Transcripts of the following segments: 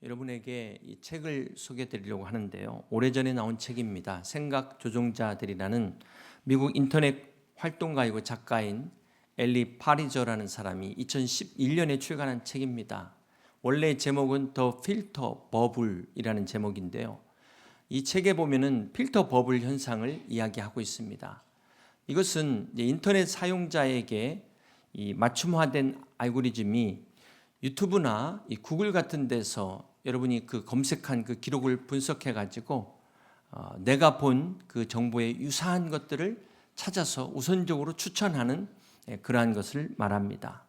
여러분에게 이 책을 소개해 드리려고 하는데요. 오래전에 나온 책입니다. 생각 조종자들이라는 미국 인터넷 활동가이고 작가인 엘리 파리저라는 사람이 2011년에 출간한 책입니다. 원래 제목은 더 필터 버블이라는 제목인데요. 이 책에 보면은 필터 버블 현상을 이야기하고 있습니다. 이것은 인터넷 사용자에게 이 맞춤화된 알고리즘이 유튜브나 이 구글 같은 데서 여러분이 그 검색한 그 기록을 분석해 가지고 내가 본 그 정보에 유사한 것들을 찾아서 우선적으로 추천하는 그러한 것을 말합니다.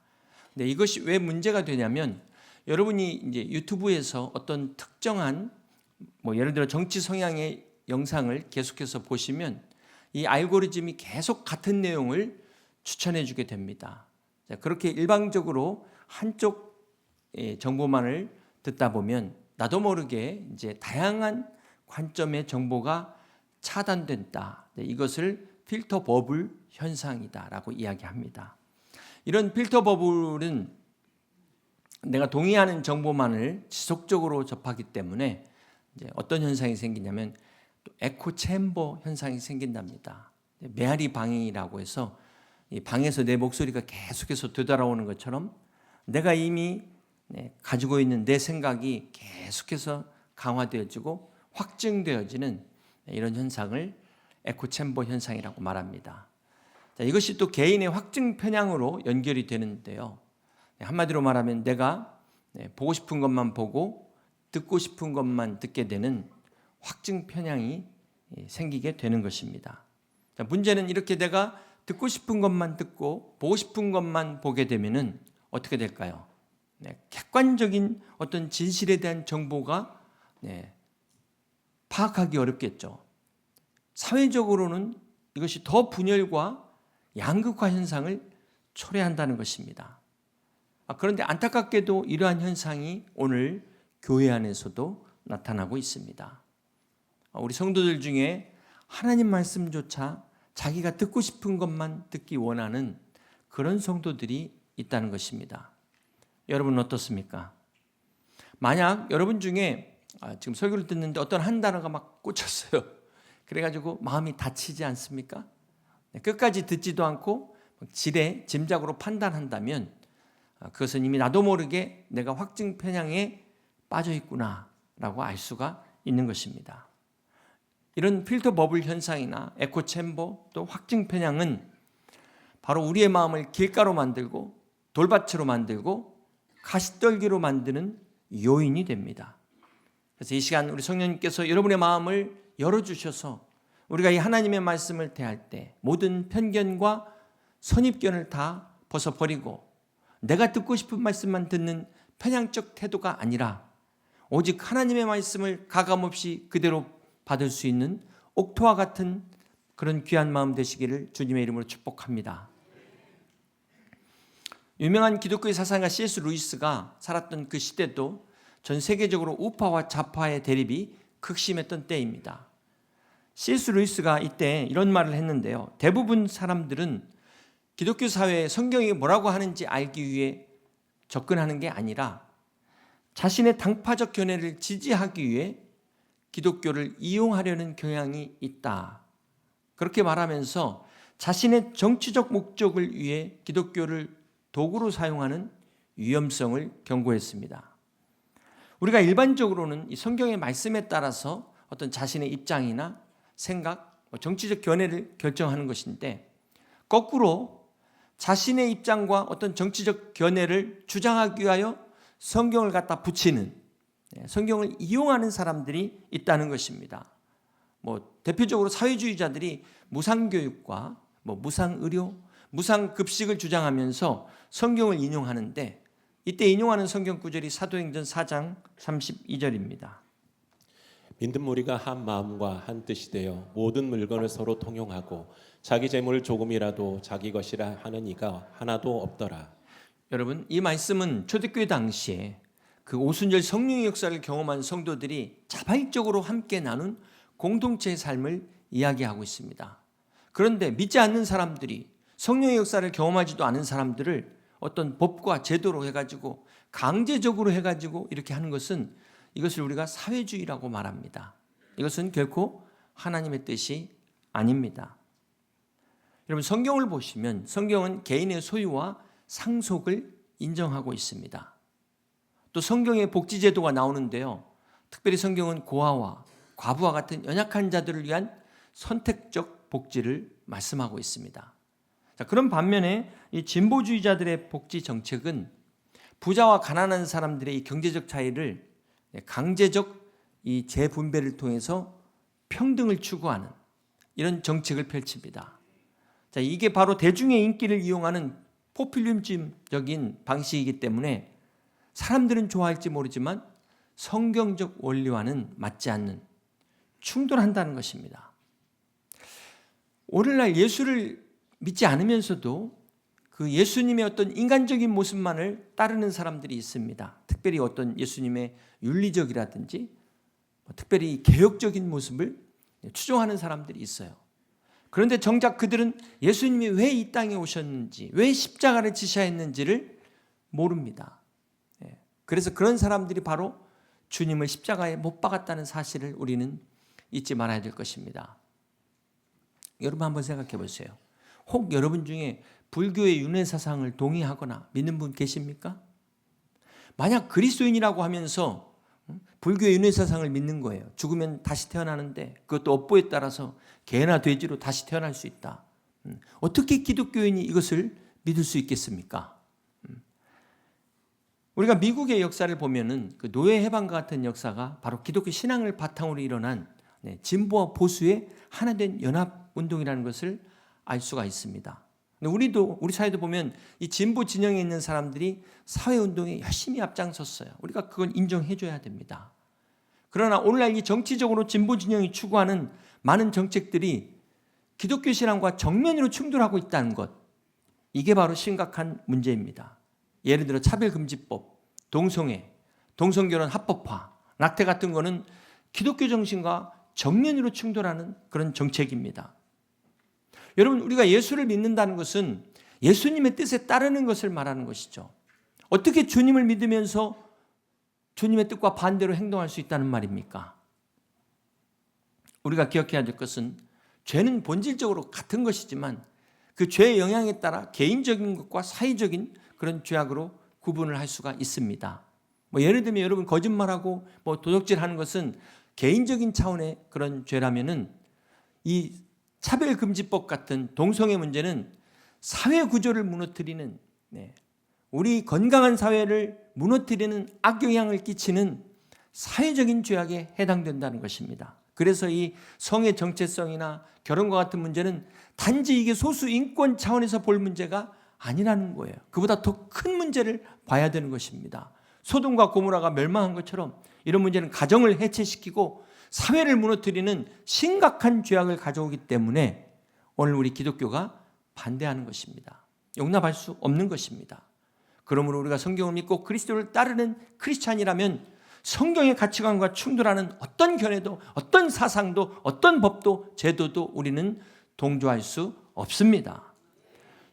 근데 이것이 왜 문제가 되냐면 여러분이 이제 유튜브에서 어떤 특정한 예를 들어 정치 성향의 영상을 계속해서 보시면 이 알고리즘이 계속 같은 내용을 추천해 주게 됩니다. 그렇게 일방적으로 한쪽 정보만을 듣다 보면 나도 모르게 이제 다양한 관점의 정보가 차단된다. 이것을 필터 버블 현상이다라고 이야기합니다. 이런 필터 버블은 내가 동의하는 정보만을 지속적으로 접하기 때문에 이제 어떤 현상이 생기냐면 에코 챔버 현상이 생긴답니다. 메아리 방이라고 해서 이 방에서 내 목소리가 계속해서 되돌아오는 것처럼 내가 이미 가지고 있는 내 생각이 계속해서 강화되어지고 확증되어지는 이런 현상을 에코 챔버 현상이라고 말합니다. 이것이 또 개인의 확증 편향으로 연결이 되는데요. 한마디로 말하면 내가 보고 싶은 것만 보고 듣고 싶은 것만 듣게 되는 확증 편향이 생기게 되는 것입니다. 문제는 이렇게 내가 듣고 싶은 것만 듣고 보고 싶은 것만 보게 되면은 어떻게 될까요? 객관적인 어떤 진실에 대한 정보가 파악하기 어렵겠죠. 사회적으로는 이것이 더 분열과 양극화 현상을 초래한다는 것입니다. 그런데 안타깝게도 이러한 현상이 오늘 교회 안에서도 나타나고 있습니다. 우리 성도들 중에 하나님 말씀조차 자기가 듣고 싶은 것만 듣기 원하는 그런 성도들이 있다는 것입니다. 여러분은 어떻습니까? 만약 여러분 중에 지금 설교를 듣는데 어떤 한 단어가 막 꽂혔어요. 그래가지고 마음이 다치지 않습니까? 끝까지 듣지도 않고 지레 짐작으로 판단한다면 그것은 이미 나도 모르게 내가 확증 편향에 빠져 있구나라고 알 수가 있는 것입니다. 이런 필터 버블 현상이나 에코 챔버 또 확증 편향은 바로 우리의 마음을 길가로 만들고 돌밭으로 만들고 가시떨기로 만드는 요인이 됩니다. 그래서 이 시간 우리 성령님께서 여러분의 마음을 열어주셔서 우리가 이 하나님의 말씀을 대할 때 모든 편견과 선입견을 다 벗어버리고 내가 듣고 싶은 말씀만 듣는 편향적 태도가 아니라 오직 하나님의 말씀을 가감없이 그대로 받을 수 있는 옥토와 같은 그런 귀한 마음 되시기를 주님의 이름으로 축복합니다. 유명한 기독교의 사상가 C.S. 루이스가 살았던 그 시대도 전 세계적으로 우파와 좌파의 대립이 극심했던 때입니다. C.S. 루이스가 이때 이런 말을 했는데요. 대부분 사람들은 기독교 사회에 성경이 뭐라고 하는지 알기 위해 접근하는 게 아니라 자신의 당파적 견해를 지지하기 위해 기독교를 이용하려는 경향이 있다. 그렇게 말하면서 자신의 정치적 목적을 위해 기독교를 도구로 사용하는 위험성을 경고했습니다. 우리가 일반적으로는 이 성경의 말씀에 따라서 어떤 자신의 입장이나 생각, 정치적 견해를 결정하는 것인데 거꾸로 자신의 입장과 어떤 정치적 견해를 주장하기 위하여 성경을 갖다 붙이는 성경을 이용하는 사람들이 있다는 것입니다. 대표적으로 사회주의자들이 무상교육과 무상의료, 무상급식을 주장하면서 성경을 인용하는데 이때 인용하는 성경 구절이 사도행전 4장 32절입니다. 믿는 무리가 한 마음과 한 뜻이 되어 모든 물건을 서로 통용하고 자기 재물 조금이라도 자기 것이라 하는 이가 하나도 없더라. 여러분, 이 말씀은 초대교회 당시에 그 오순절 성령의 역사를 경험한 성도들이 자발적으로 함께 나눈 공동체의 삶을 이야기하고 있습니다. 그런데 믿지 않는 사람들이 성령의 역사를 경험하지도 않은 사람들을 어떤 법과 제도로 해가지고 강제적으로 해가지고 이렇게 하는 것은 이것을 우리가 사회주의라고 말합니다. 이것은 결코 하나님의 뜻이 아닙니다. 여러분, 성경을 보시면 성경은 개인의 소유와 상속을 인정하고 있습니다. 또 성경에 복지제도가 나오는데요, 특별히 성경은 고아와 과부와 같은 연약한 자들을 위한 선택적 복지를 말씀하고 있습니다. 자, 그런 반면에 이 진보주의자들의 복지 정책은 부자와 가난한 사람들의 이 경제적 차이를 강제적 이 재분배를 통해서 평등을 추구하는 이런 정책을 펼칩니다. 자, 이게 바로 대중의 인기를 이용하는 포퓰리즘적인 방식이기 때문에 사람들은 좋아할지 모르지만 성경적 원리와는 맞지 않는, 충돌한다는 것입니다. 오늘날 예수를 믿지 않으면서도 그 예수님의 어떤 인간적인 모습만을 따르는 사람들이 있습니다. 특별히 어떤 예수님의 윤리적이라든지 특별히 개혁적인 모습을 추종하는 사람들이 있어요. 그런데 정작 그들은 예수님이 왜 이 땅에 오셨는지, 왜 십자가를 지셔야 했는지를 모릅니다. 그래서 그런 사람들이 바로 주님을 십자가에 못 박았다는 사실을 우리는 잊지 말아야 될 것입니다. 여러분 한번 생각해 보세요. 혹 여러분 중에 불교의 윤회사상을 동의하거나 믿는 분 계십니까? 만약 그리스도인이라고 하면서 불교의 윤회사상을 믿는 거예요. 죽으면 다시 태어나는데 그것도 업보에 따라서 개나 돼지로 다시 태어날 수 있다. 어떻게 기독교인이 이것을 믿을 수 있겠습니까? 우리가 미국의 역사를 보면은 그 노예 해방과 같은 역사가 바로 기독교 신앙을 바탕으로 일어난 진보와 보수의 하나된 연합 운동이라는 것을 알 수가 있습니다. 우리 사회도 보면 이 진보 진영에 있는 사람들이 사회 운동에 열심히 앞장섰어요. 우리가 그걸 인정해 줘야 됩니다. 그러나 오늘날 이 정치적으로 진보 진영이 추구하는 많은 정책들이 기독교 신앙과 정면으로 충돌하고 있다는 것, 이게 바로 심각한 문제입니다. 예를 들어 차별금지법, 동성애, 동성결혼 합법화, 낙태 같은 거는 기독교 정신과 정면으로 충돌하는 그런 정책입니다. 여러분, 우리가 예수를 믿는다는 것은 예수님의 뜻에 따르는 것을 말하는 것이죠. 어떻게 주님을 믿으면서 주님의 뜻과 반대로 행동할 수 있다는 말입니까? 우리가 기억해야 될 것은 죄는 본질적으로 같은 것이지만 그 죄의 영향에 따라 개인적인 것과 사회적인 그런 죄악으로 구분을 할 수가 있습니다. 예를 들면 여러분 거짓말하고 도적질하는 것은 개인적인 차원의 그런 죄라면은 이 차별금지법 같은 동성애 문제는 사회 구조를 무너뜨리는, 우리 건강한 사회를 무너뜨리는 악영향을 끼치는 사회적인 죄악에 해당된다는 것입니다. 그래서 이 성의 정체성이나 결혼과 같은 문제는 단지 이게 소수 인권 차원에서 볼 문제가 아니라는 거예요. 그보다 더 큰 문제를 봐야 되는 것입니다. 소돔과 고모라가 멸망한 것처럼 이런 문제는 가정을 해체시키고 사회를 무너뜨리는 심각한 죄악을 가져오기 때문에 오늘 우리 기독교가 반대하는 것입니다. 용납할 수 없는 것입니다. 그러므로 우리가 성경을 믿고 그리스도를 따르는 크리스찬이라면 성경의 가치관과 충돌하는 어떤 견해도, 어떤 사상도, 어떤 법도, 제도도 우리는 동조할 수 없습니다.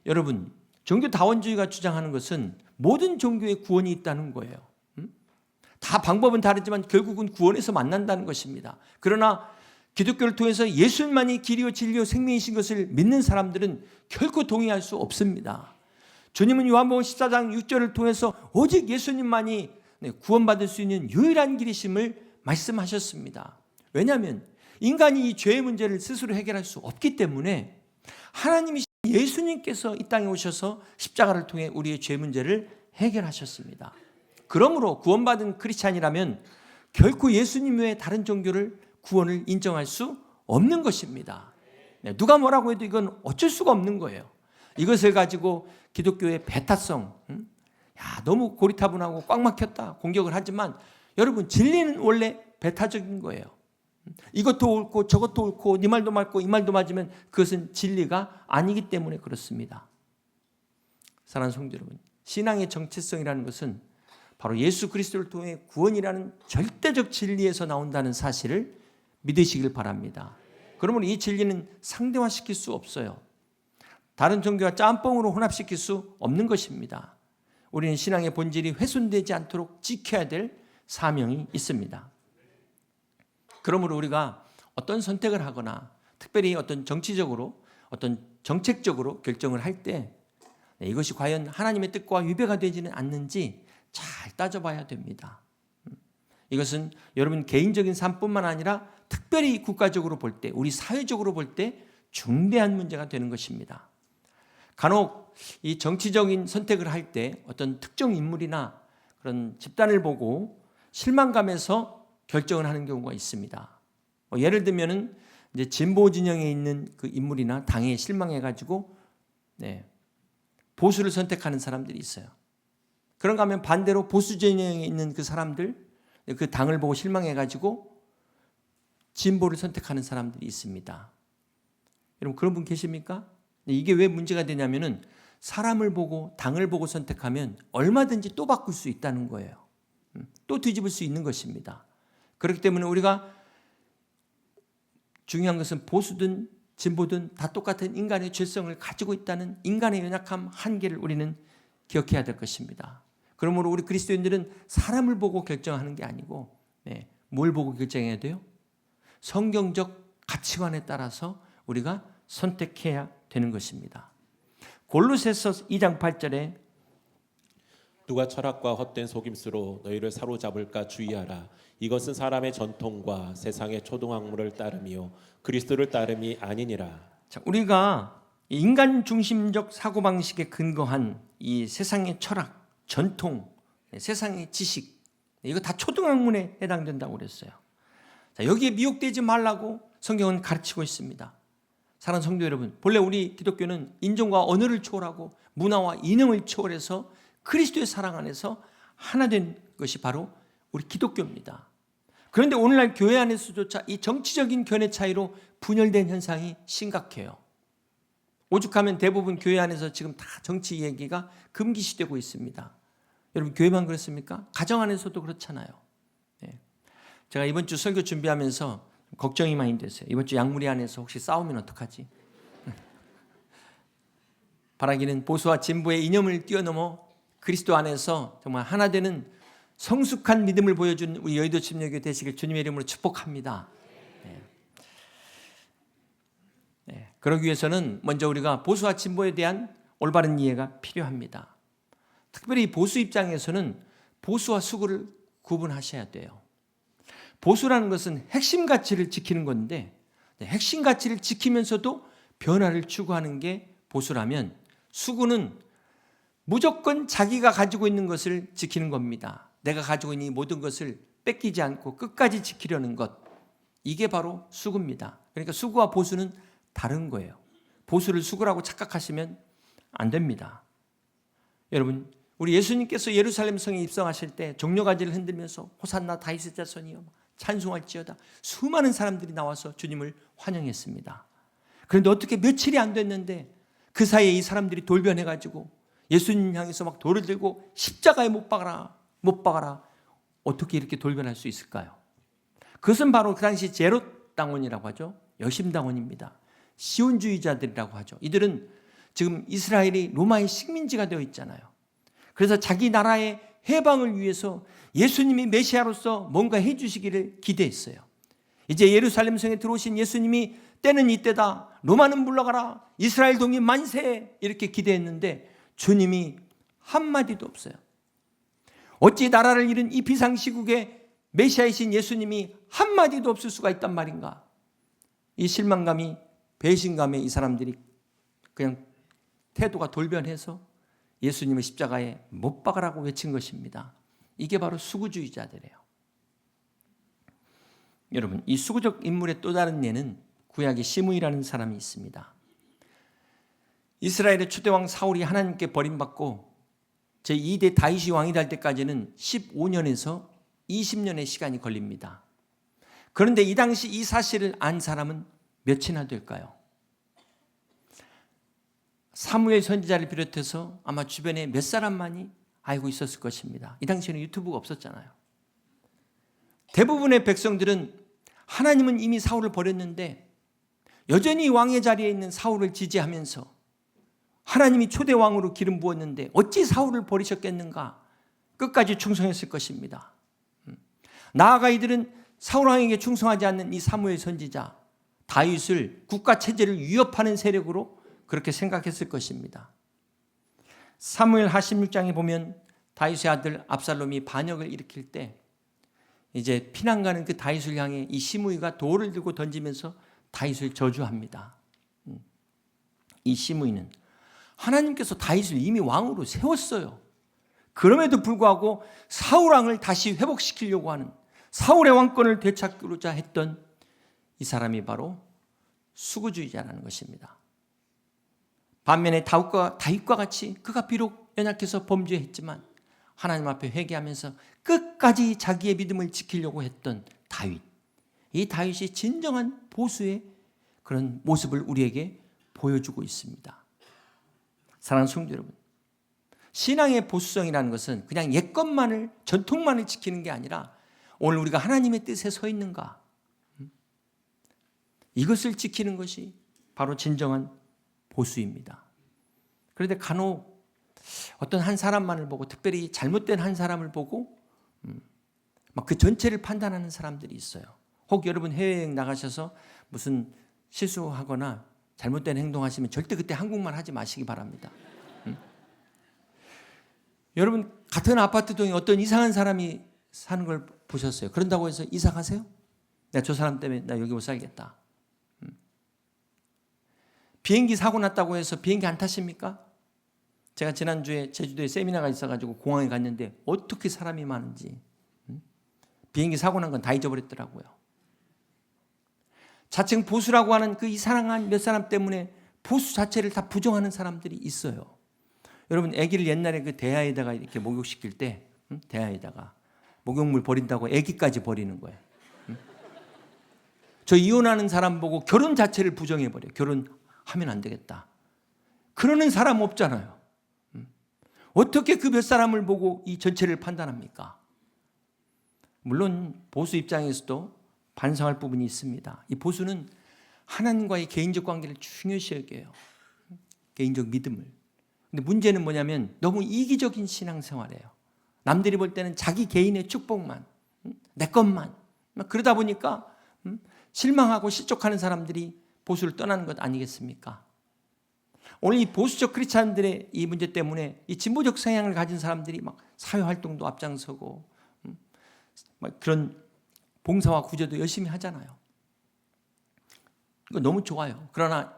여러분, 종교다원주의가 주장하는 것은 모든 종교에 구원이 있다는 거예요. 다 방법은 다르지만 결국은 구원에서 만난다는 것입니다. 그러나 기독교를 통해서 예수님만이 길이요 진리요 생명이신 것을 믿는 사람들은 결코 동의할 수 없습니다. 주님은 요한복음 14장 6절을 통해서 오직 예수님만이 구원받을 수 있는 유일한 길이심을 말씀하셨습니다. 왜냐하면 인간이 이 죄의 문제를 스스로 해결할 수 없기 때문에 하나님이 예수님께서 이 땅에 오셔서 십자가를 통해 우리의 죄 문제를 해결하셨습니다. 그러므로 구원받은 크리스찬이라면 결코 예수님 외에 다른 종교를 구원을 인정할 수 없는 것입니다. 누가 뭐라고 해도 이건 어쩔 수가 없는 거예요. 이것을 가지고 기독교의 배타성, 너무 고리타분하고 꽉 막혔다 공격을 하지만 여러분, 진리는 원래 배타적인 거예요. 이것도 옳고 저것도 옳고 네 말도 맞고 이 말도 맞으면 그것은 진리가 아니기 때문에 그렇습니다. 사랑하는 성도 여러분, 신앙의 정체성이라는 것은 바로 예수 그리스도를 통해 구원이라는 절대적 진리에서 나온다는 사실을 믿으시길 바랍니다. 그러면 이 진리는 상대화시킬 수 없어요. 다른 종교와 짬뽕으로 혼합시킬 수 없는 것입니다. 우리는 신앙의 본질이 훼손되지 않도록 지켜야 될 사명이 있습니다. 그러므로 우리가 어떤 선택을 하거나 특별히 어떤 정치적으로 어떤 정책적으로 결정을 할 때 이것이 과연 하나님의 뜻과 위배가 되지는 않는지 잘 따져봐야 됩니다. 이것은 여러분 개인적인 삶뿐만 아니라 특별히 국가적으로 볼 때, 우리 사회적으로 볼 때 중대한 문제가 되는 것입니다. 간혹 이 정치적인 선택을 할 때 어떤 특정 인물이나 그런 집단을 보고 실망감에서 결정을 하는 경우가 있습니다. 예를 들면은 이제 진보 진영에 있는 그 인물이나 당에 실망해가지고 보수를 선택하는 사람들이 있어요. 그런가 하면 반대로 보수 진영에 있는 그 사람들, 그 당을 보고 실망해가지고 진보를 선택하는 사람들이 있습니다. 여러분 그런 분 계십니까? 이게 왜 문제가 되냐면은 사람을 보고 당을 보고 선택하면 얼마든지 또 바꿀 수 있다는 거예요. 또 뒤집을 수 있는 것입니다. 그렇기 때문에 우리가 중요한 것은 보수든 진보든 다 똑같은 인간의 죄성을 가지고 있다는 인간의 연약함 한계를 우리는 기억해야 될 것입니다. 그러므로 우리 그리스도인들은 사람을 보고 결정하는 게 아니고 뭘 보고 결정해야 돼요? 성경적 가치관에 따라서 우리가 선택해야 되는 것입니다. 골로새서 2장 8절에 누가 철학과 헛된 속임수로 너희를 사로잡을까 주의하라. 이것은 사람의 전통과 세상의 초등학문을 따름이요 그리스도를 따름이 아니니라. 자, 우리가 인간 중심적 사고방식에 근거한 이 세상의 철학, 전통, 세상의 지식 이거 다 초등학문에 해당된다고 그랬어요. 자, 여기에 미혹되지 말라고 성경은 가르치고 있습니다. 사랑하는 성도 여러분, 본래 우리 기독교는 인종과 언어를 초월하고 문화와 이념을 초월해서 그리스도의 사랑 안에서 하나 된 것이 바로 우리 기독교입니다. 그런데 오늘날 교회 안에서조차 이 정치적인 견해 차이로 분열된 현상이 심각해요. 오죽하면 대부분 교회 안에서 지금 다 정치 얘기가 금기시되고 있습니다. 여러분 교회만 그렇습니까? 가정 안에서도 그렇잖아요. 제가 이번 주 설교 준비하면서 걱정이 많이 됐어요. 이번 주 양무리 안에서 혹시 싸우면 어떡하지? 바라기는 보수와 진보의 이념을 뛰어넘어 그리스도 안에서 정말 하나 되는 성숙한 믿음을 보여준 우리 여의도 침례교회 되시길 주님의 이름으로 축복합니다. 그러기 위해서는 먼저 우리가 보수와 진보에 대한 올바른 이해가 필요합니다. 특별히 보수 입장에서는 보수와 수구를 구분하셔야 돼요. 보수라는 것은 핵심 가치를 지키는 건데 핵심 가치를 지키면서도 변화를 추구하는 게 보수라면 수구는 무조건 자기가 가지고 있는 것을 지키는 겁니다. 내가 가지고 있는 이 모든 것을 뺏기지 않고 끝까지 지키려는 것. 이게 바로 수구입니다. 그러니까 수구와 보수는 다른 거예요. 보수를 수구라고 착각하시면 안 됩니다. 여러분, 우리 예수님께서 예루살렘 성에 입성하실 때 종려가지를 흔들면서 호산나 다윗의 자손이여 찬송할지어다 수많은 사람들이 나와서 주님을 환영했습니다. 그런데 어떻게 며칠이 안 됐는데 그 사이에 이 사람들이 돌변해가지고 예수님 향해서 막 돌을 들고 십자가에 못 박아라. 어떻게 이렇게 돌변할 수 있을까요? 그것은 바로 그 당시 제롯 당원이라고 하죠. 여심당원입니다. 시온주의자들이라고 하죠. 이들은 지금 이스라엘이 로마의 식민지가 되어 있잖아요. 그래서 자기 나라의 해방을 위해서 예수님이 메시아로서 뭔가 해주시기를 기대했어요. 이제 예루살렘 성에 들어오신 예수님이 때는 이때다. 로마는 물러가라. 이스라엘 독립 만세. 이렇게 기대했는데 주님이 한마디도 없어요. 어찌 나라를 잃은 이 비상시국에 메시아이신 예수님이 한마디도 없을 수가 있단 말인가. 이 실망감이 배신감에 이 사람들이 그냥 태도가 돌변해서 예수님을 십자가에 못 박으라고 외친 것입니다. 이게 바로 수구주의자들이에요. 여러분, 이 수구적 인물의 또 다른 예는 구약의 시므이라는 사람이 있습니다. 이스라엘의 초대왕 사울이 하나님께 버림받고 제2대 다윗이 왕이 될 때까지는 15년에서 20년의 시간이 걸립니다. 그런데 이 당시 이 사실을 안 사람은 몇이나 될까요? 사무엘 선지자를 비롯해서 아마 주변에 몇 사람만이 알고 있었을 것입니다. 이 당시에는 유튜브가 없었잖아요. 대부분의 백성들은 하나님은 이미 사울을 버렸는데 여전히 왕의 자리에 있는 사울을 지지하면서 하나님이 초대 왕으로 기름 부었는데 어찌 사울을 버리셨겠는가? 끝까지 충성했을 것입니다. 나아가 이들은 사울 왕에게 충성하지 않는 이 사무엘 선지자 다윗을 국가 체제를 위협하는 세력으로 그렇게 생각했을 것입니다. 사무엘하 16장에 보면 다윗의 아들 압살롬이 반역을 일으킬 때 이제 피난 가는 그 다윗을 향해 이 시므이가 돌을 들고 던지면서 다윗을 저주합니다. 이 시므이는 하나님께서 다윗을 이미 왕으로 세웠어요. 그럼에도 불구하고 사울 왕을 다시 회복시키려고 하는, 사울의 왕권을 되찾고자 했던 이 사람이 바로 수구주의자라는 것입니다. 반면에 다윗과 같이 그가 비록 연약해서 범죄했지만 하나님 앞에 회개하면서 끝까지 자기의 믿음을 지키려고 했던 다윗, 이 다윗이 진정한 보수의 그런 모습을 우리에게 보여주고 있습니다. 사랑하는 성도 여러분, 신앙의 보수성이라는 것은 그냥 옛것만을, 전통만을 지키는 게 아니라 오늘 우리가 하나님의 뜻에 서 있는가, 이것을 지키는 것이 바로 진정한 보수입니다. 그런데 간혹 어떤 한 사람만을 보고, 특별히 잘못된 한 사람을 보고 막 그 전체를 판단하는 사람들이 있어요. 혹 여러분 해외여행 나가셔서 무슨 실수하거나 잘못된 행동하시면 절대 그때 한국말 하지 마시기 바랍니다. 여러분 같은 아파트 동에 어떤 이상한 사람이 사는 걸 보셨어요. 그런다고 해서 이사 가세요? 내가 저 사람 때문에 나 여기 못 살겠다. 비행기 사고 났다고 해서 비행기 안 타십니까? 제가 지난주에 제주도에 세미나가 있어가지고 공항에 갔는데 어떻게 사람이 많은지, 비행기 사고 난 건 다 잊어버렸더라고요. 자칭 보수라고 하는 그 이상한 몇 사람 때문에 보수 자체를 다 부정하는 사람들이 있어요. 여러분 아기를 옛날에 그 대야에다가 이렇게 목욕시킬 때 대야에다가 목욕물 버린다고 아기까지 버리는 거예요. 저 이혼하는 사람 보고 결혼 자체를 부정해버려요. 결혼하면 안 되겠다. 그러는 사람 없잖아요. 어떻게 그 몇 사람을 보고 이 전체를 판단합니까? 물론 보수 입장에서도 반성할 부분이 있습니다. 이 보수는 하나님과의 개인적 관계를 중요시 여겨요. 개인적 믿음을. 근데 문제는 뭐냐면 너무 이기적인 신앙생활이에요. 남들이 볼 때는 자기 개인의 축복만, 내 것만. 그러다 보니까 실망하고 실족하는 사람들이 보수를 떠나는 것 아니겠습니까? 오늘 이 보수적 크리스찬들의 이 문제 때문에 이 진보적 성향을 가진 사람들이 막 사회활동도 앞장서고 막 그런 봉사와 구제도 열심히 하잖아요. 이거 너무 좋아요. 그러나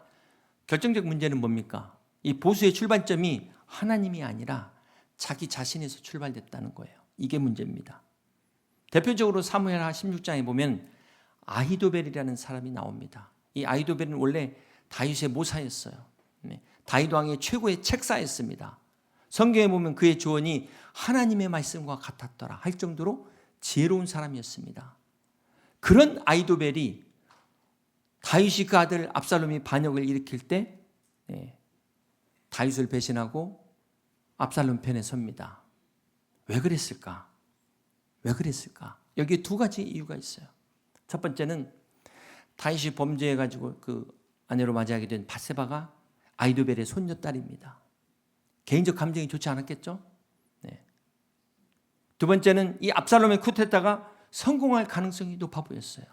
결정적 문제는 뭡니까? 이 보수의 출발점이 하나님이 아니라 자기 자신에서 출발됐다는 거예요. 이게 문제입니다. 대표적으로 사무엘하 16장에 보면 아히도벨이라는 사람이 나옵니다. 이 아히도벨은 원래 다윗의 모사였어요. 다윗 왕의 최고의 책사였습니다. 성경에 보면 그의 조언이 하나님의 말씀과 같았더라 할 정도로 지혜로운 사람이었습니다. 그런 아히도벨이 다윗이 그 아들 압살롬이 반역을 일으킬 때 다윗을 배신하고 압살롬 편에 섭니다. 왜 그랬을까? 왜 그랬을까? 여기에 두 가지 이유가 있어요. 첫 번째는 다윗이 범죄해가지고 그 아내로 맞이하게 된 밧세바가 아히도벨의 손녀딸입니다. 개인적 감정이 좋지 않았겠죠? 두 번째는 이 압살롬의 쿠데타가 성공할 가능성이 높아 보였어요.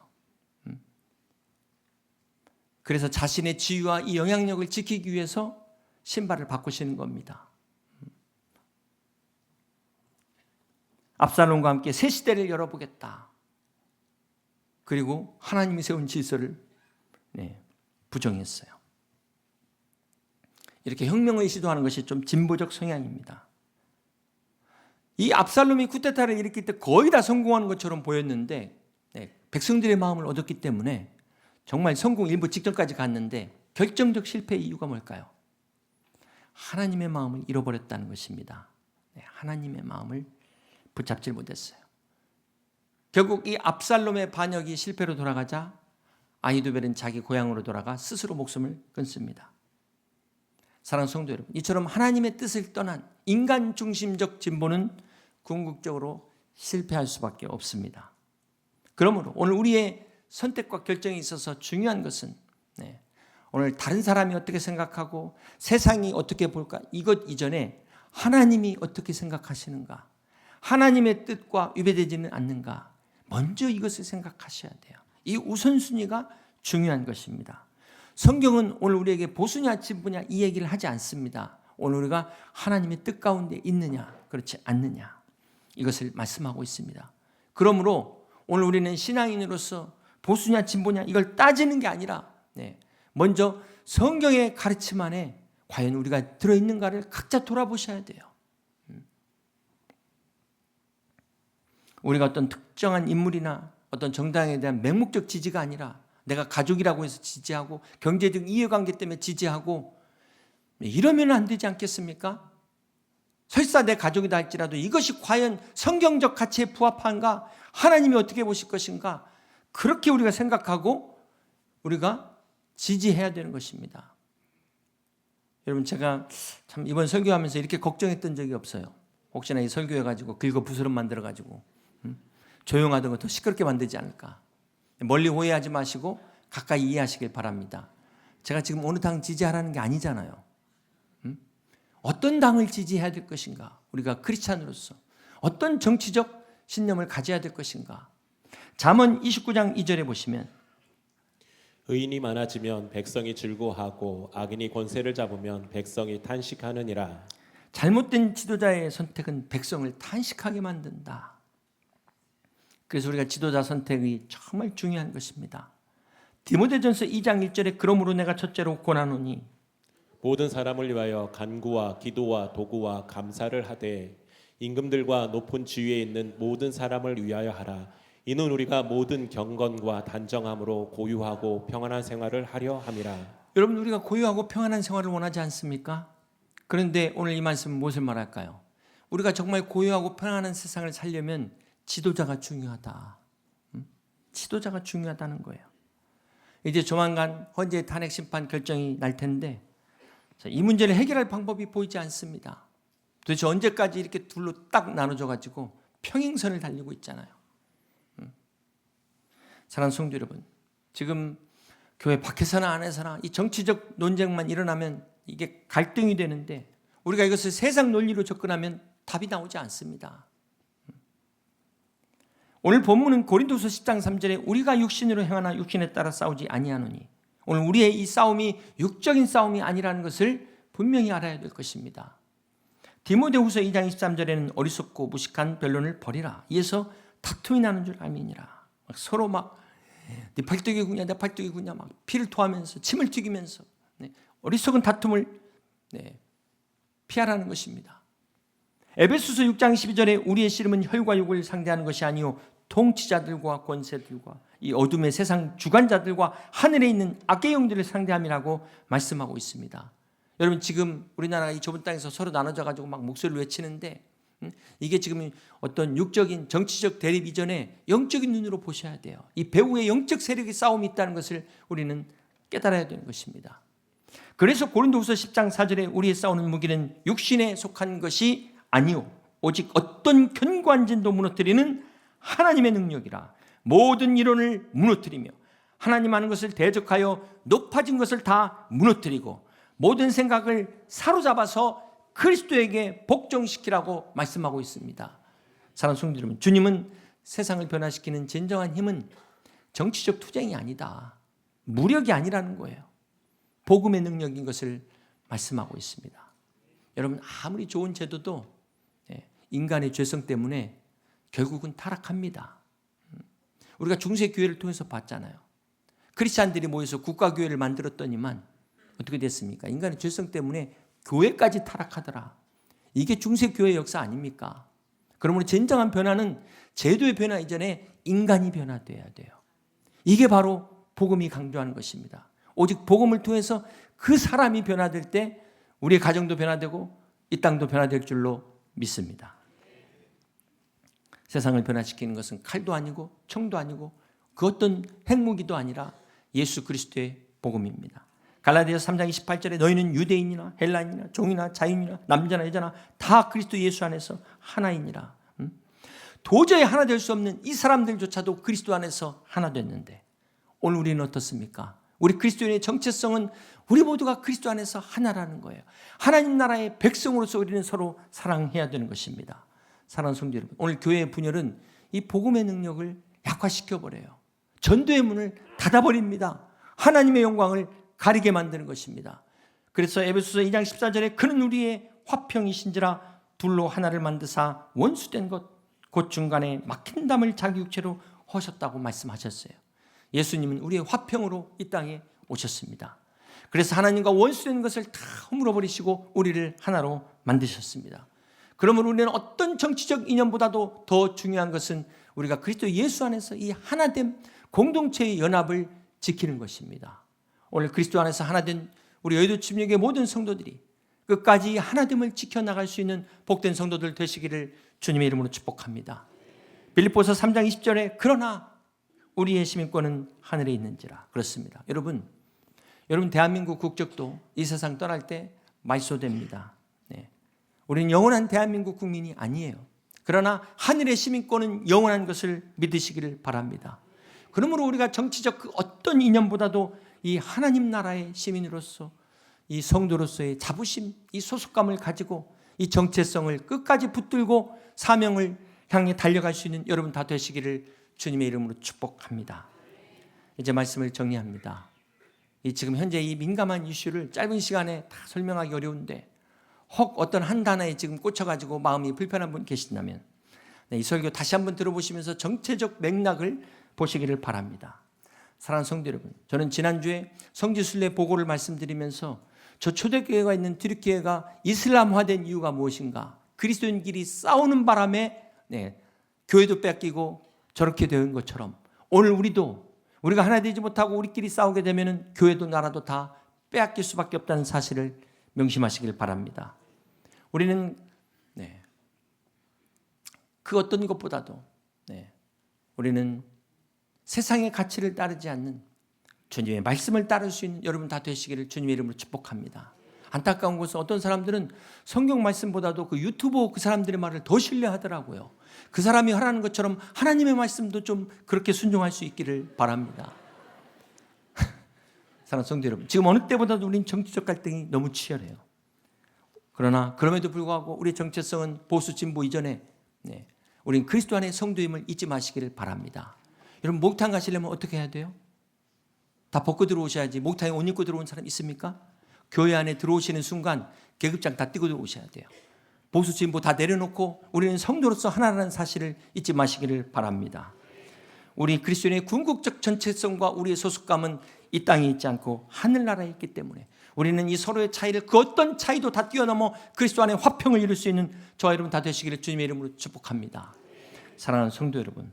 그래서 자신의 지위와 이 영향력을 지키기 위해서 신발을 바꾸시는 겁니다. 압살롬과 함께 새 시대를 열어보겠다. 그리고 하나님이 세운 질서를 부정했어요. 이렇게 혁명을 시도하는 것이 좀 진보적 성향입니다. 이 압살롬이 쿠데타를 일으킬 때 거의 다 성공하는 것처럼 보였는데 백성들의 마음을 얻었기 때문에 정말 성공 일부 직전까지 갔는데 결정적 실패의 이유가 뭘까요? 하나님의 마음을 잃어버렸다는 것입니다. 하나님의 마음을 붙잡지 못했어요. 결국 이 압살롬의 반역이 실패로 돌아가자 아히도벨은 자기 고향으로 돌아가 스스로 목숨을 끊습니다. 사랑하는 성도 여러분, 이처럼 하나님의 뜻을 떠난 인간 중심적 진보는 궁극적으로 실패할 수밖에 없습니다. 그러므로 오늘 우리의 선택과 결정에 있어서 중요한 것은 오늘 다른 사람이 어떻게 생각하고 세상이 어떻게 볼까, 이것 이전에 하나님이 어떻게 생각하시는가, 하나님의 뜻과 위배되지는 않는가, 먼저 이것을 생각하셔야 돼요. 이 우선순위가 중요한 것입니다. 성경은 오늘 우리에게 보수냐 진보냐 이 얘기를 하지 않습니다. 오늘 우리가 하나님의 뜻 가운데 있느냐 그렇지 않느냐 이것을 말씀하고 있습니다. 그러므로 오늘 우리는 신앙인으로서 보수냐 진보냐 이걸 따지는 게 아니라 먼저 성경의 가르침 안에 과연 우리가 들어있는가를 각자 돌아보셔야 돼요. 우리가 어떤 특정한 인물이나 어떤 정당에 대한 맹목적 지지가 아니라 내가 가족이라고 해서 지지하고 경제적 이해관계 때문에 지지하고 이러면 안 되지 않겠습니까? 설사 내 가족이다 할지라도 이것이 과연 성경적 가치에 부합한가? 하나님이 어떻게 보실 것인가? 그렇게 우리가 생각하고 우리가 지지해야 되는 것입니다. 여러분 제가 참 이번 설교하면서 이렇게 걱정했던 적이 없어요. 혹시나 이 설교해가지고 긁어부스럼 만들어가지고 조용하던 거 더 시끄럽게 만들지 않을까. 멀리 오해하지 마시고 가까이 이해하시길 바랍니다. 제가 지금 어느 당 지지하라는 게 아니잖아요. 어떤 당을 지지해야 될 것인가? 우리가 크리스찬으로서 어떤 정치적 신념을 가져야 될 것인가? 잠언 29장 2절에 보시면 의인이 많아지면 백성이 즐거워하고 악인이 권세를 잡으면 백성이 탄식하느니라. 잘못된 지도자의 선택은 백성을 탄식하게 만든다. 그래서 우리가 지도자 선택이 정말 중요한 것입니다. 디모데전서 2장 1절에 그러므로 내가 첫째로 권하노니 모든 사람을 위하여 간구와 기도와 도구와 감사를 하되 임금들과 높은 지위에 있는 모든 사람을 위하여 하라. 이는 우리가 모든 경건과 단정함으로 고유하고 평안한 생활을 하려 함이라. 여러분 우리가 고유하고 평안한 생활을 원하지 않습니까? 그런데 오늘 이 말씀은 무엇을 말할까요? 우리가 정말 고유하고 평안한 세상을 살려면 지도자가 중요하다. 지도자가 중요하다는 거예요. 이제 조만간 헌재 탄핵 심판 결정이 날 텐데 이 문제를 해결할 방법이 보이지 않습니다. 도대체 언제까지 이렇게 둘로 딱 나눠져 가지고 평행선을 달리고 있잖아요. 사랑하는 성도 여러분, 지금 교회 밖에서나 안에서나 이 정치적 논쟁만 일어나면 이게 갈등이 되는데 우리가 이것을 세상 논리로 접근하면 답이 나오지 않습니다. 오늘 본문은 고린도서 10장 3절에 우리가 육신으로 행하나 육신에 따라 싸우지 아니하노니 오늘 우리의 이 싸움이 육적인 싸움이 아니라는 것을 분명히 알아야 될 것입니다. 디모데후서 2장 23절에는 어리석고 무식한 변론을 버리라. 이에서 다툼이 나는 줄 알미니라. 서로 막 네 팔뚝이구냐 내 팔뚝이구냐 막 피를 토하면서 침을 튀기면서 어리석은 다툼을 피하라는 것입니다. 에베소서 6장 12절에 우리의 씨름은 혈과 육을 상대하는 것이 아니요 통치자들과 권세들과 이 어둠의 세상 주관자들과 하늘에 있는 악의 영들을 상대함이라고 말씀하고 있습니다. 여러분 지금 우리나라가 이 좁은 땅에서 서로 나눠져 가지고 막 목소리를 외치는데 이게 지금 어떤 육적인 정치적 대립 이전에 영적인 눈으로 보셔야 돼요. 이 배후에 영적 세력의 싸움이 있다는 것을 우리는 깨달아야 되는 것입니다. 그래서 고린도후서 10장 4절에 우리의 싸우는 무기는 육신에 속한 것이 아니요 오직 어떤 견고한 진도 무너뜨리는 하나님의 능력이라. 모든 이론을 무너뜨리며 하나님 하는 것을 대적하여 높아진 것을 다 무너뜨리고 모든 생각을 사로잡아서 그리스도에게 복종시키라고 말씀하고 있습니다. 사랑하는 성도 여러분, 주님은 세상을 변화시키는 진정한 힘은 정치적 투쟁이 아니다. 무력이 아니라는 거예요. 복음의 능력인 것을 말씀하고 있습니다. 여러분 아무리 좋은 제도도 인간의 죄성 때문에 결국은 타락합니다. 우리가 중세교회를 통해서 봤잖아요. 크리스찬들이 모여서 국가교회를 만들었더니만 어떻게 됐습니까? 인간의 죄성 때문에 교회까지 타락하더라. 이게 중세교회의 역사 아닙니까? 그러므로 진정한 변화는 제도의 변화 이전에 인간이 변화돼야 돼요. 이게 바로 복음이 강조하는 것입니다. 오직 복음을 통해서 그 사람이 변화될 때 우리의 가정도 변화되고 이 땅도 변화될 줄로 믿습니다. 세상을 변화시키는 것은 칼도 아니고 총도 아니고 그 어떤 핵무기도 아니라 예수 그리스도의 복음입니다. 갈라디아서 3장 28절에 너희는 유대인이나 헬라인이나 종이나 자유인이나 남자나 여자나 다 그리스도 예수 안에서 하나이니라. 도저히 하나 될 수 없는 이 사람들조차도 그리스도 안에서 하나 됐는데 오늘 우리는 어떻습니까? 우리 그리스도인의 정체성은 우리 모두가 그리스도 안에서 하나라는 거예요. 하나님 나라의 백성으로서 우리는 서로 사랑해야 되는 것입니다. 사랑하는 성도 여러분, 오늘 교회의 분열은 이 복음의 능력을 약화시켜버려요. 전도의 문을 닫아버립니다. 하나님의 영광을 가리게 만드는 것입니다. 그래서 에베소서 2장 14절에 그는 우리의 화평이신지라 둘로 하나를 만드사 원수된 것 곧 중간에 막힌 담을 자기 육체로 허셨다고 말씀하셨어요. 예수님은 우리의 화평으로 이 땅에 오셨습니다. 그래서 하나님과 원수된 것을 다 허물어버리시고 우리를 하나로 만드셨습니다. 그러므로 우리는 어떤 정치적 이념보다도 더 중요한 것은 우리가 그리스도 예수 안에서 이 하나됨 공동체의 연합을 지키는 것입니다. 오늘 그리스도 안에서 하나된 우리 여의도 침략의 모든 성도들이 끝까지 하나됨을 지켜나갈 수 있는 복된 성도들 되시기를 주님의 이름으로 축복합니다. 빌립보서 3장 20절에 그러나 우리의 시민권은 하늘에 있는지라. 그렇습니다. 여러분 대한민국 국적도 이 세상 떠날 때 말소됩니다. 우리는 영원한 대한민국 국민이 아니에요. 그러나 하늘의 시민권은 영원한 것을 믿으시기를 바랍니다. 그러므로 우리가 정치적 그 어떤 이념보다도 이 하나님 나라의 시민으로서 이 성도로서의 자부심, 이 소속감을 가지고 이 정체성을 끝까지 붙들고 사명을 향해 달려갈 수 있는 여러분 다 되시기를 주님의 이름으로 축복합니다. 이제 말씀을 정리합니다. 지금 현재 이 민감한 이슈를 짧은 시간에 다 설명하기 어려운데 혹 어떤 한 단어에 지금 꽂혀가지고 마음이 불편한 분 계신다면 이 설교 다시 한번 들어보시면서 정체적 맥락을 보시기를 바랍니다. 사랑하는 성도 여러분, 저는 지난주에 성지순례 보고를 말씀드리면서 저 초대교회가 있는 튀르키예가 이슬람화된 이유가 무엇인가, 그리스도인끼리 싸우는 바람에 교회도 뺏기고 저렇게 된 것처럼 오늘 우리가 하나 되지 못하고 우리끼리 싸우게 되면 교회도 나라도 다 빼앗길 수밖에 없다는 사실을 명심하시길 바랍니다. 우리는 그 어떤 것보다도 우리는 세상의 가치를 따르지 않는 주님의 말씀을 따를 수 있는 여러분 다 되시기를 주님의 이름으로 축복합니다. 안타까운 것은 어떤 사람들은 성경 말씀보다도 그 유튜버 그 사람들의 말을 더 신뢰하더라고요. 그 사람이 하라는 것처럼 하나님의 말씀도 좀 그렇게 순종할 수 있기를 바랍니다. 사랑하는 성도 여러분, 지금 어느 때보다도 우리는 정치적 갈등이 너무 치열해요. 그러나 그럼에도 불구하고 우리의 정체성은 보수 진보 이전에 우리는 그리스도 안의 성도임을 잊지 마시기를 바랍니다. 여러분 목욕탕 가시려면 어떻게 해야 돼요? 다 벗고 들어오셔야지. 목욕탕에 옷 입고 들어온 사람 있습니까? 교회 안에 들어오시는 순간 계급장 다 띄고 들어오셔야 돼요. 보수 진보 다 내려놓고 우리는 성도로서 하나라는 사실을 잊지 마시기를 바랍니다. 우리 그리스도인의 궁극적 전체성과 우리의 소속감은 이 땅에 있지 않고 하늘나라에 있기 때문에 우리는 이 서로의 차이를 그 어떤 차이도 다 뛰어넘어 그리스도 안에 화평을 이룰 수 있는 저와 여러분 다 되시기를 주님의 이름으로 축복합니다. 사랑하는 성도 여러분,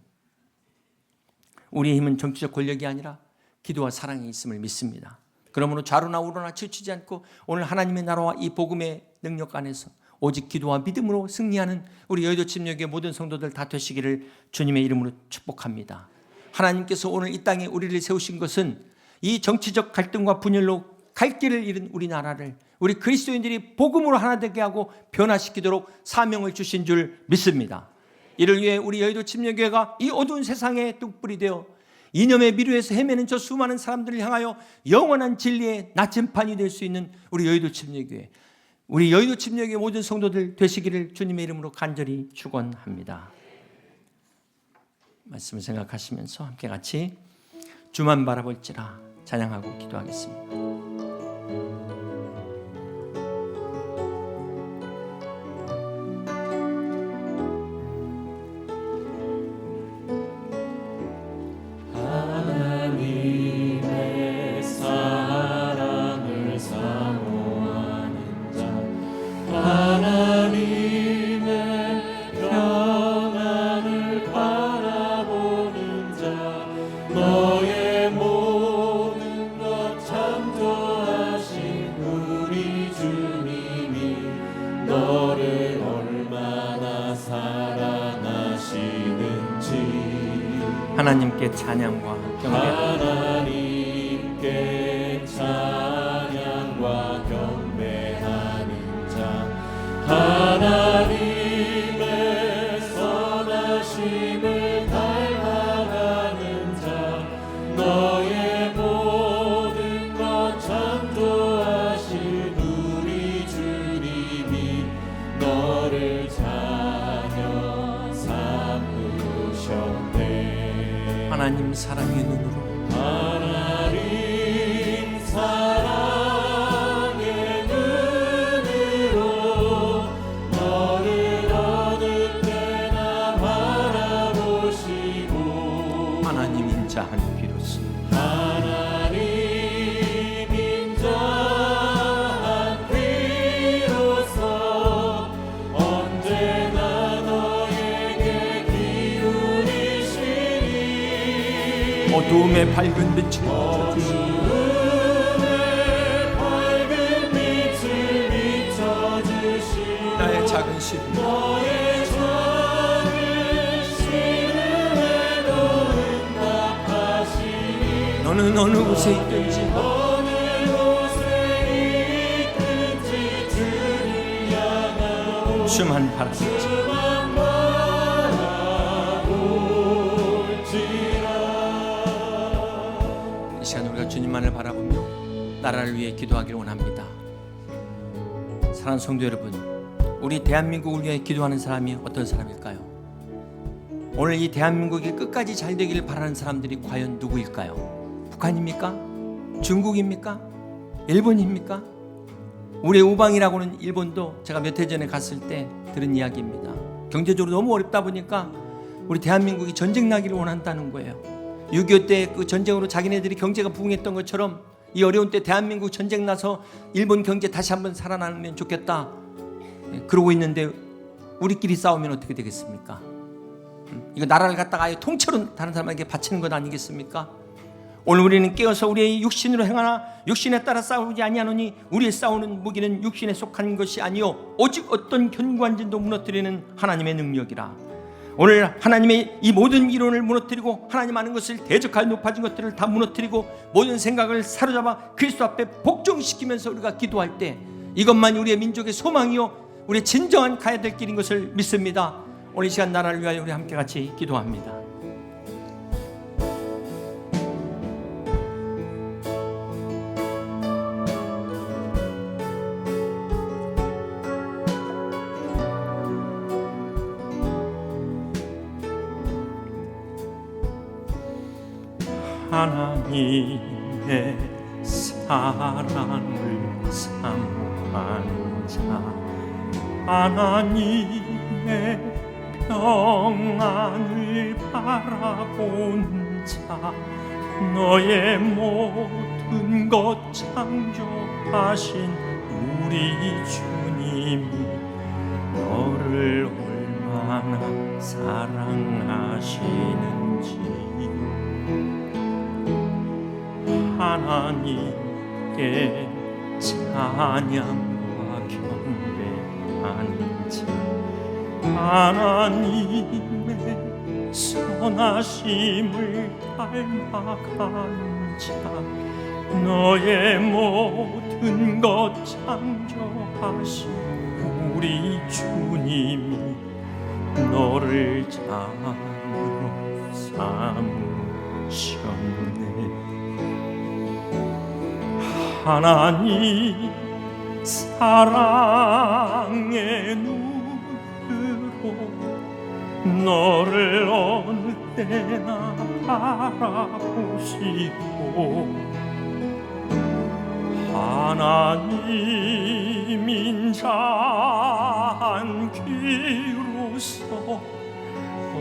우리의 힘은 정치적 권력이 아니라 기도와 사랑이 있음을 믿습니다. 그러므로 좌로나 우로나 치우치지 않고 오늘 하나님의 나라와 이 복음의 능력 안에서 오직 기도와 믿음으로 승리하는 우리 여의도 침략의 모든 성도들 다 되시기를 주님의 이름으로 축복합니다. 하나님께서 오늘 이 땅에 우리를 세우신 것은 이 정치적 갈등과 분열로 갈 길을 잃은 우리나라를 우리 그리스도인들이 복음으로 하나 되게 하고 변화시키도록 사명을 주신 줄 믿습니다. 이를 위해 우리 여의도 침략교회가 이 어두운 세상에 뚝불이 되어 이념의 미루에서 헤매는 저 수많은 사람들을 향하여 영원한 진리의 나침판이 될 수 있는 우리 여의도 침략교회, 우리 여의도 침략교회 모든 성도들 되시기를 주님의 이름으로 간절히 축원합니다. 말씀을 생각하시면서 함께 같이 주만 바라볼지라 찬양하고 기도하겠습니다. 하나님께 찬양과 경배, 하나님께 찬양과 경배하는 자, 하나님의 선하심을 닮아가는 자, 너의 모든 것 창조하신 우리 주님이 너를 자녀 삼으셨네. 하나님 사랑의 눈으로 하나님 사랑의 눈으로 너를 어느 때나 바라보시고 하나님 인자한 비로소 하나님 인자한 비로소 언제나 너에게 기울이시니 어두움의 밝은 빛을 어둠의 밝은 빛을 비춰주시니 나의 작은 시름 너의 작은 시름에도 응답하시니 너는 어느 곳에 있든지 어느 곳에 있든지 주를 향하오 주만 바라보지 주만 바라볼지라. 이 시간 우리가 주님만을 바라보며 나라를 위해 기도하기를 원합니다. 사랑하는 성도 여러분, 우리 대한민국을 위해 기도하는 사람이 어떤 사람일까요? 오늘 이 대한민국이 끝까지 잘 되기를 바라는 사람들이 과연 누구일까요? 북한입니까? 중국입니까? 일본입니까? 우리의 우방이라고는 일본도 제가 몇 해 전에 갔을 때 들은 이야기입니다. 경제적으로 너무 어렵다 보니까 우리 대한민국이 전쟁 나기를 원한다는 거예요. 6.25 때 그 전쟁으로 자기네들이 경제가 부흥했던 것처럼 이 어려운 때 대한민국 전쟁 나서 일본 경제 다시 한번 살아나면 좋겠다 그러고 있는데 우리끼리 싸우면 어떻게 되겠습니까? 이거 나라를 갖다가 아예 통째로 다른 사람에게 바치는 것 아니겠습니까? 오늘 우리는 깨어서 우리의 육신으로 행하나 육신에 따라 싸우지 아니하노니 우리의 싸우는 무기는 육신에 속한 것이 아니요 오직 어떤 견고한 진도 무너뜨리는 하나님의 능력이라. 오늘 하나님의 이 모든 이론을 무너뜨리고 하나님 아는 것을 대적할 높아진 것들을 다 무너뜨리고 모든 생각을 사로잡아 그리스도 앞에 복종시키면서 우리가 기도할 때 이것만이 우리의 민족의 소망이요 우리의 진정한 가야 될 길인 것을 믿습니다. 오늘 이 시간 나라를 위하여 우리 함께 같이 기도합니다. 하나님의 사랑을 사모하는 자, 하나님의 평안을 바라보는 자, 너의 모든 것 창조하신 우리 주님이 너를 얼마나 사랑하시는지 하나님께 찬양과 경배하는 자, 하나님의 선하심을 닮아가는 자, 너의 모든 것 창조하신 우리 주님이 너를 자녀로 삼으셨네. 하나님 사랑의 눈으로 너를 어느 때나 바라보시고 하나님 인자한 귀로서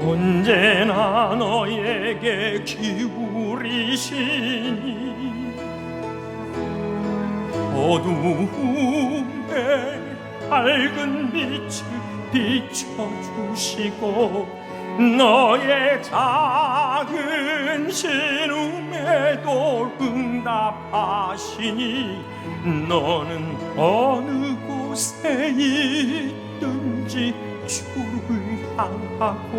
언제나 너에게 기울이시니 어두움에 밝은 빛을 비춰주시고 너의 작은 신음에도 응답하시니 너는 어느 곳에 있든지 주를 향하고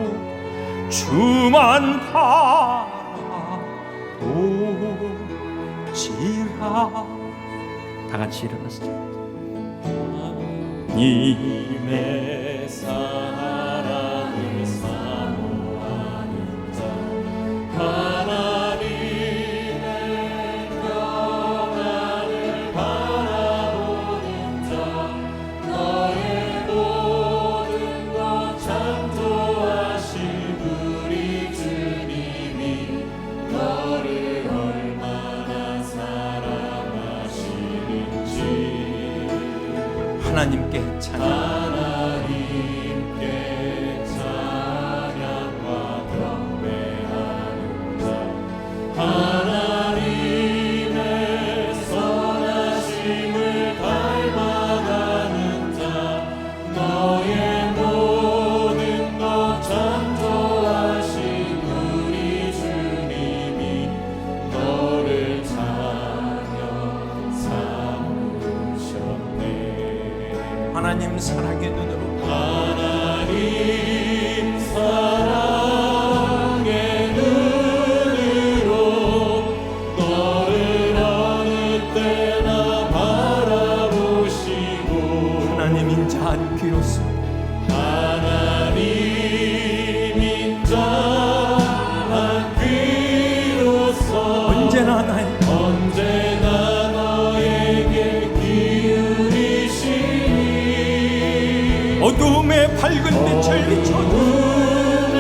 주만 바라보지라. 다 같이 일어나서 님의 사랑을 사모하는 자, 하나님의 평안을 바라보는 자, 너의 모든 것 창조하신 우리 주님이 하나님께 찬양. 하나님께 찬양과 경배하는 자 하나님의 선하심을 닮아가는 자 너의 모든 것 창조하신 우리 주님이 너를 찬양 삼으셨네. 하나님 사랑의 눈으로 하나님 사랑의 눈으로 너를 어느 때나 바라보시고 하나님 인자한 귀로서 하나님 인자한 귀로서 언제나 나의 언제나 너에게 기울이시니 어두움의 밝은 빛을 비춰주시고 어둠의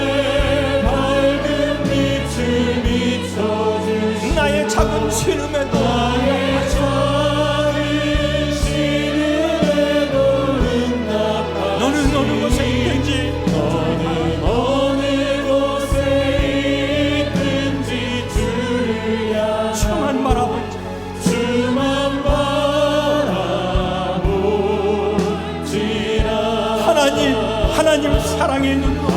밝은 빛을 비춰주시니 나의 작은 신음에도 나의 작은 신음에도 응답하시니 너는 어느 곳에 있든지 너는 어느 곳에 있든지 주를 향해 주만 바라보자. 주만 바라보지라 하나님 사랑의 눈으로